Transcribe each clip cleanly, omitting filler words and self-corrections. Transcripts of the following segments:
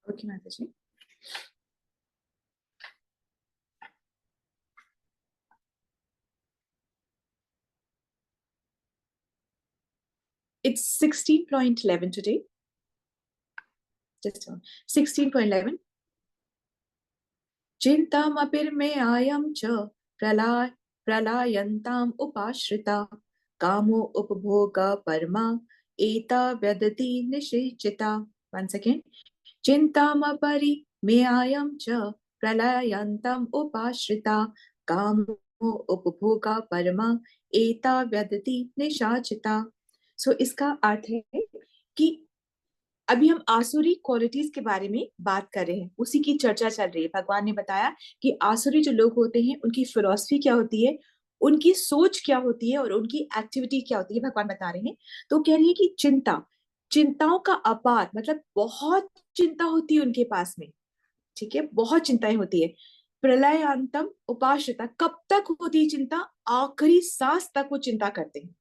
Okay माता जी। It's 16.11 today. Just 16.11. चिन्तामपिर्मेयायं च प्रलायन्ताम् उपाश्रिता कामो उपभोग परमा एता व्यदति निषेचिता. Once again. चिन्तामपरिमेयायं च प्रलयन्तम् उपाश्रिता कामो उपभोगा परमा एता व्यदति निशाचिता. सो इसका अर्थ है कि अभी हम आसुरी क्वालिटीज के बारे में बात कर रहे हैं, उसी की चर्चा चल रही है। भगवान ने बताया कि आसुरी जो लोग होते हैं उनकी फिलॉसफी क्या होती है, उनकी सोच क्या होती है और उनकी एक्टिविटी क्या होती है, भगवान बता रहे हैं। तो कह रही है कि चिंताओं का अपार मतलब बहुत चिंता होती है उनके पास में। ठीक है, बहुत चिंताएं होती है। प्रलयांतम उपाश्रिता, कब तक होती है चिंता? आखिरी सांस तक वो चिंता करते हैं।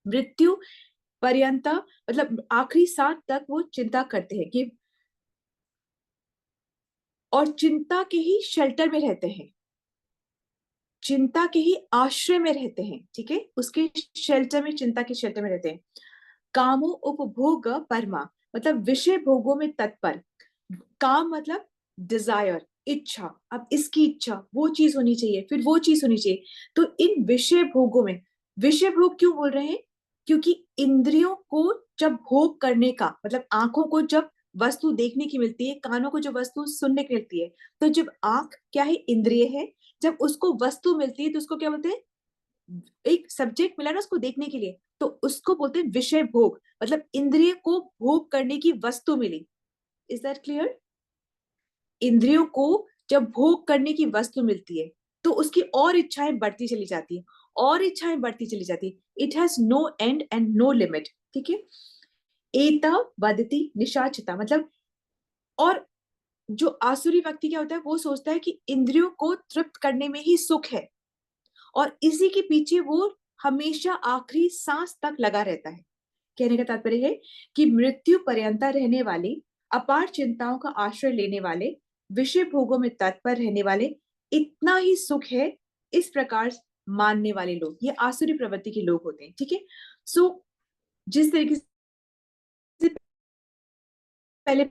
मृत्यु पर्यंत मतलब आखिरी सांस तक वो चिंता करते हैं कि, और चिंता के ही शेल्टर में रहते हैं, चिंता के ही आश्रय में रहते हैं। ठीक है, उसके शेल्टर में, चिंता के शेल्टर में रहते हैं। कामो उपभोग परमा मतलब विषय भोगों में तत्पर। काम मतलब डिजायर, इच्छा। अब इसकी इच्छा, वो चीज होनी चाहिए, फिर वो चीज होनी चाहिए। तो इन विषय भोगों में, विषय भोग क्यों बोल रहे हैं? क्योंकि इंद्रियों को जब भोग करने का मतलब, आंखों को जब वस्तु देखने की मिलती है, कानों को जो वस्तु सुनने की मिलती है, तो जब आंख क्या है? इंद्रिय है। जब उसको वस्तु मिलती है तो उसको क्या बोलते हैं? एक सब्जेक्ट मिला ना उसको देखने के लिए, तो उसको बोलते हैं विषय भोग। मतलब इंद्रिय को भोग करने की वस्तु मिली। Is that clear? इंद्रियों को जब भोग करने की वस्तु मिलती है तो उसकी और इच्छाएं बढ़ती चली जाती है, और इच्छाएं बढ़ती चली जाती है। It has no end and no limit. ठीक है, एता वदति निशाचिता मतलब, और जो आसुरी व्यक्ति क्या होता है, वो सोचता है कि इंद्रियों को तृप्त करने में ही सुख है, और इसी के पीछे वो हमेशा आखिरी सांस तक लगा रहता है। कहने का तात्पर्य है कि मृत्यु पर्यंता रहने वाली, अपार चिंताओं का आश्रय लेने वाले, विषय भोगों में तत्पर रहने वाले, इतना ही सुख है, इस प्रकार मानने वाले लोग, ये आसुरी प्रवृत्ति के लोग होते हैं। ठीक है, सो जिस तरीके से पहले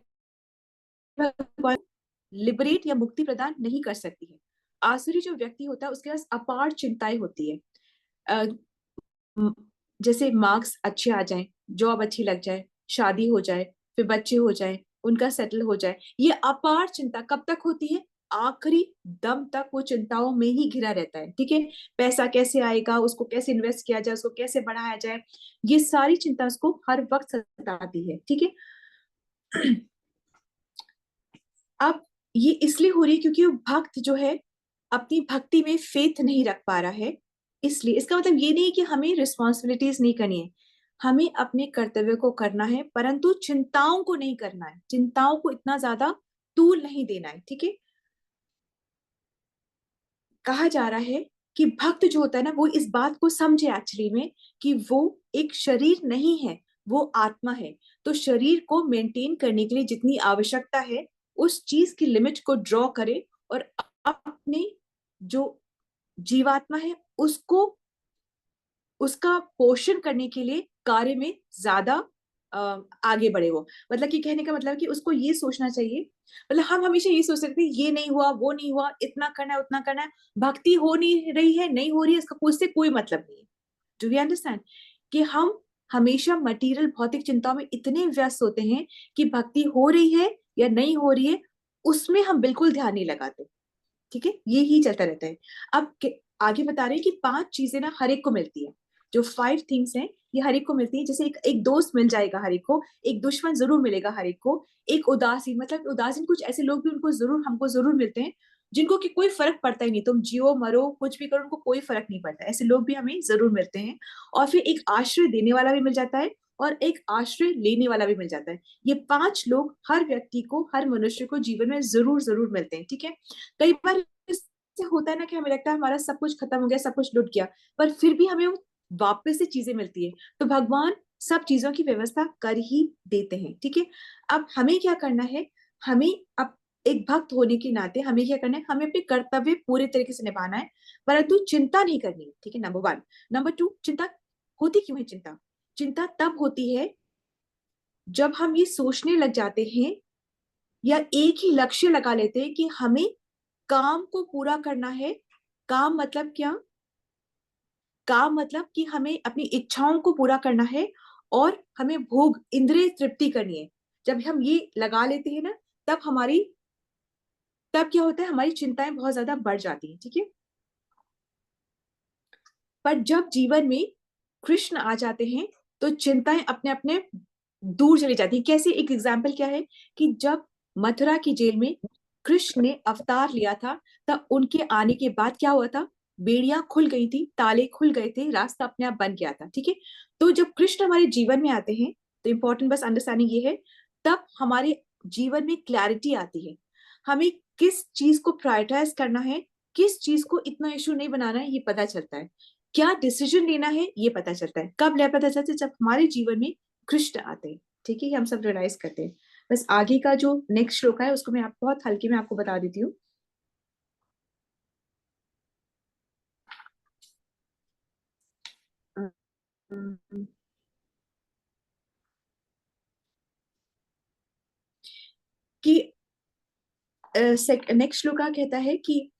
लिबरेट या मुक्ति प्रदान नहीं कर सकती है, आसुरी जो व्यक्ति होता है उसके पास अपार चिंताएं होती है। अ, जैसे मार्क्स अच्छे आ जाएं, जॉब अच्छी लग जाए, शादी हो जाए, फिर बच्चे हो जाए, उनका सेटल हो जाए, ये अपार चिंता कब तक होती है? आखिरी दम तक वो चिंताओं में ही घिरा रहता है। ठीक है, पैसा कैसे आएगा, उसको कैसे इन्वेस्ट किया जाए, उसको कैसे बढ़ाया जाए, ये सारी चिंता उसको हर वक्त सताती है। ठीक है, अब ये इसलिए हो रही है क्योंकि वो भक्त जो है अपनी भक्ति में फेथ नहीं रख पा रहा है। इसलिए इसका मतलब ये नहीं है कि हमें रिस्पॉन्सिबिलिटीज नहीं करनी है, हमें अपने कर्तव्य को करना है, परंतु चिंताओं को नहीं करना है, चिंताओं को इतना ज्यादा तूल नहीं देना है। ठीक है, कहा जा रहा है कि भक्त जो होता है ना, वो इस बात को समझे एक्चुअली में कि वो एक शरीर नहीं है, वो आत्मा है। तो शरीर को मेंटेन करने के लिए जितनी आवश्यकता है, उस चीज की लिमिट को ड्रॉ करे, और अपने जो जीवात्मा है उसको, उसका पोषण करने के लिए कार्य में ज्यादा आगे बढ़े। वो मतलब कि कहने का मतलब कि उसको ये सोचना चाहिए, मतलब हम हमेशा ये सोच सकते हैं ये नहीं हुआ, वो नहीं हुआ, इतना करना है, उतना करना है, भक्ति हो नहीं रही है, नहीं हो रही है, इसका उससे कोई मतलब नहीं है। Do we understand? कि हम हमेशा मटेरियल भौतिक चिंताओं में इतने व्यस्त होते हैं कि भक्ति हो रही है या नहीं हो रही है उसमें हम बिल्कुल ध्यान नहीं लगाते। ठीक है, ये ही चलता रहता है। अब आगे बता रहे हैं कि 5 चीजें ना हर एक को मिलती है, जो 5 थिंग्स हैं ये हर एक को मिलती है। जैसे एक दोस्त मिल जाएगा हर एक को, एक दुश्मन जरूर मिलेगा हर एक को, एक उदासीन मतलब उदासीन, कुछ ऐसे लोग भी उनको जरूर, हमको जरूर मिलते हैं जिनको कि कोई फर्क पड़ता ही नहीं, तुम जियो मरो कुछ भी करो उनको कोई फर्क नहीं पड़ता, ऐसे लोग भी हमें जरूर मिलते हैं। और फिर एक आश्रय देने वाला भी मिल जाता है, और एक आश्रय लेने वाला भी मिल जाता है। ये 5 लोग हर व्यक्ति को, हर मनुष्य को जीवन में जरूर जरूर मिलते हैं। ठीक है, कई बार ऐसे होता है ना कि हमें लगता है हमारा सब कुछ खत्म हो गया, सब कुछ लुट गया, पर फिर भी हमें वापस से चीजें मिलती है। तो भगवान सब चीजों की व्यवस्था कर ही देते हैं। ठीक है, अब हमें क्या करना है? हमें अब एक भक्त होने के नाते हमें क्या करना है, हमें अपने कर्तव्य पूरे तरीके से निभाना है, परंतु चिंता नहीं करनी है, ठीक है, नंबर 1। नंबर 2, चिंता होती क्यों है? चिंता चिंता तब होती है जब हम ये सोचने लग जाते हैं या एक ही लक्ष्य लगा लेते हैं कि हमें काम को पूरा करना है। काम मतलब क्या? काम मतलब कि हमें अपनी इच्छाओं को पूरा करना है और हमें भोग इंद्रिय तृप्ति करनी है। जब हम ये लगा लेते हैं ना, तब क्या होता है, हमारी चिंताएं बहुत ज्यादा बढ़ जाती हैं, ठीक है। पर जब जीवन में कृष्ण आ जाते हैं तो चिंताएं अपने अपने दूर चली जाती है। कैसे? एक एग्जाम्पल क्या है कि जब मथुरा की जेल में कृष्ण ने अवतार लिया था, तब उनके आने के बाद क्या हुआ था, बेड़ियां खुल गई थी, ताले खुल गए थे, रास्ता अपने आप बन गया था, ठीक है। तो जब कृष्ण हमारे जीवन में आते हैं तो इंपॉर्टेंट बस अंडरस्टैंडिंग ये है, तब हमारे जीवन में क्लैरिटी आती है। हमें किस चीज को प्रायोरिटाइज करना है, किस चीज को इतना इशू नहीं बनाना है, ये पता चलता है। क्या डिसीजन लेना है ये पता चलता है। कब ले पता चलता है? जब हमारे जीवन में कृष्ण आते हैं, ठीक है, ये हम सब रियलाइज करते हैं। बस आगे का जो नेक्स्ट श्लोक है उसको मैं आप बहुत हल्के में आपको बता देती हूँ। कि नेक्स्ट श्लोक कहता है कि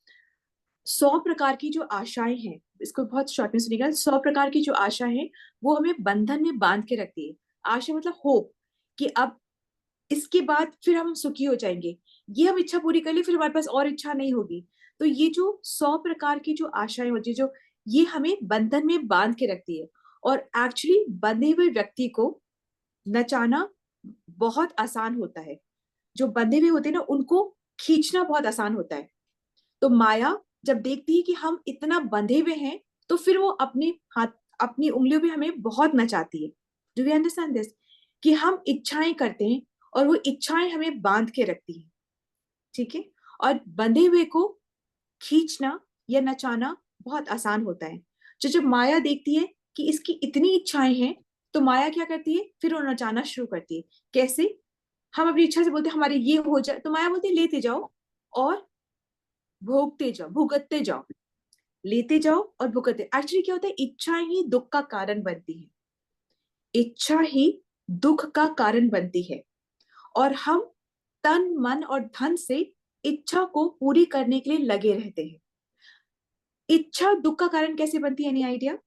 100 प्रकार की जो आशाएं हैं, इसको बहुत शॉर्ट में सुनिएगा, 100 प्रकार की जो आशाएं हैं वो हमें बंधन में बांध के रखती है। आशा मतलब होप, कि अब इसके बाद फिर हम सुखी हो जाएंगे, ये हम इच्छा पूरी कर ली फिर हमारे पास और इच्छा नहीं होगी। तो ये जो 100 प्रकार की जो आशाएं होती है, जो ये हमें बंधन में बांध के रखती है। और एक्चुअली बंधे हुए व्यक्ति को नचाना बहुत आसान होता है। जो बंधे हुए होते हैं ना, उनको खींचना बहुत आसान होता है। तो माया जब देखती है कि हम इतना बंधे हुए हैं, तो फिर वो अपने हाथ, अपनी उंगलियों पे हमें बहुत नचाती है। Do we understand this? कि हम इच्छाएं करते हैं और वो इच्छाएं हमें बांध के रखती है, ठीक है। और बंधे हुए को खींचना या नचाना बहुत आसान होता है। जो जब माया देखती है कि इसकी इतनी इच्छाएं हैं, तो माया क्या करती है, फिर वो नचाना शुरू करती है। कैसे? हम अपनी इच्छा से बोलते हैं हमारे ये हो जाए, तो माया बोलती है लेते जाओ और भोगते जाओ, भुगतते जाओ, लेते जाओ और भुगतते। एक्चुअली क्या होता है, इच्छाएं ही दुख का कारण बनती है। इच्छा ही दुख का कारण बनती है। और हम तन मन और धन से इच्छा को पूरी करने के लिए लगे रहते हैं। इच्छा दुख का कारण कैसे बनती है? Any idea?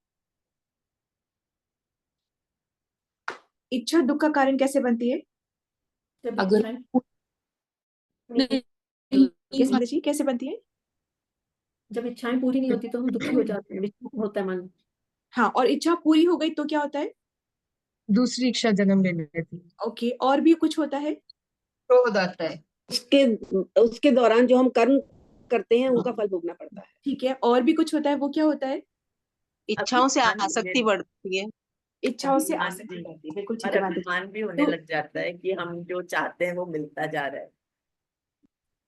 इच्छा दुख का कारण कैसे बनती है? जब अगर इच्छाएं पूरी कैसे माता जी, कैसे बनती है? जब इच्छाएं पूरी नहीं होती तो हम दुखी हो जाते हैं, विचलित होता है मन। हाँ, और इच्छा पूरी हो गई तो क्या होता है? दूसरी इच्छा जन्म ले लेती है, ओके, और भी कुछ होता है? क्रोध आता है। उसके उसके दौरान जो हम कर्म करते हैं उनका फल भोगना पड़ता है। ठीक है, और भी कुछ होता है, वो क्या होता है? इच्छाओं से आसक्ति बढ़ती है। इच्छाओं से अभिमान आसक्ति भी, बढ़ती है, बिल्कुल और ठीक है माता जी। अभिमान भी होने तो लग जाता है कि हम जो चाहते हैं वो मिलता जा रहा है।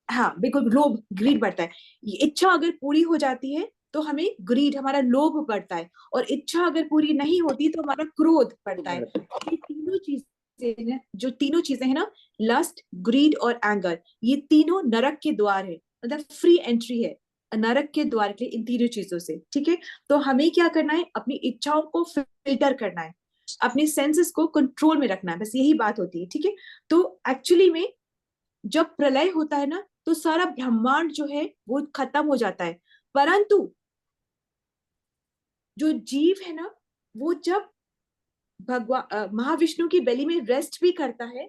हाँ बिल्कुल, लोभ, ग्रीड बढ़ता है। ये इच्छा अगर पूरी हो जाती है तो हमें ग्रीड, हमारा लोभ बढ़ता है। और इच्छा अगर पूरी नहीं होती तो हमारा क्रोध बढ़ता है। ये तीनों चीजें ना, जो तीनों चीजें हैं ना, लस्ट, ग्रीड और एंगर, ये तीनों नरक के द्वार है, मतलब फ्री एंट्री है नरक के द्वार के लिए इन तीनों चीजों से, ठीक है। तो हमें क्या करना है, अपनी इच्छाओं को फिल्टर करना है, अपने सेंसेस को कंट्रोल में रखना है, बस यही बात होती है, ठीक है। तो एक्चुअली में जब प्रलय होता है ना, तो सारा ब्रह्मांड जो है वो खत्म हो जाता है। परंतु जो जीव है ना, वो जब भगवान महाविष्णु की बेली में रेस्ट भी करता है,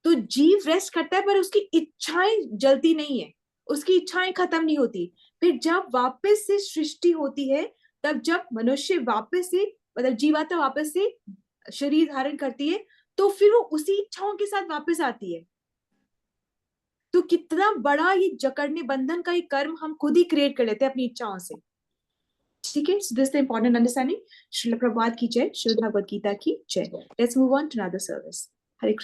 तो जीव रेस्ट करता है पर उसकी इच्छाएं जलती नहीं है, उसकी इच्छाएं खत्म नहीं होती। फिर जब वापस से सृष्टि होती है, तब जब मनुष्य वापस से, मतलब जीवात्मा वापस से शरीर धारण करती है, तो फिर वो उसी इच्छाओं के साथ वापस आती है। तो कितना बड़ा ये जकड़ने बंधन का ये कर्म हम खुद ही क्रिएट कर लेते हैं अपनी इच्छाओं से, ठीक है। So this the important understanding. Srila Prabhupada की जय, श्रील भगवद गीता की जय। Let's move on to another service. Hare Krishna.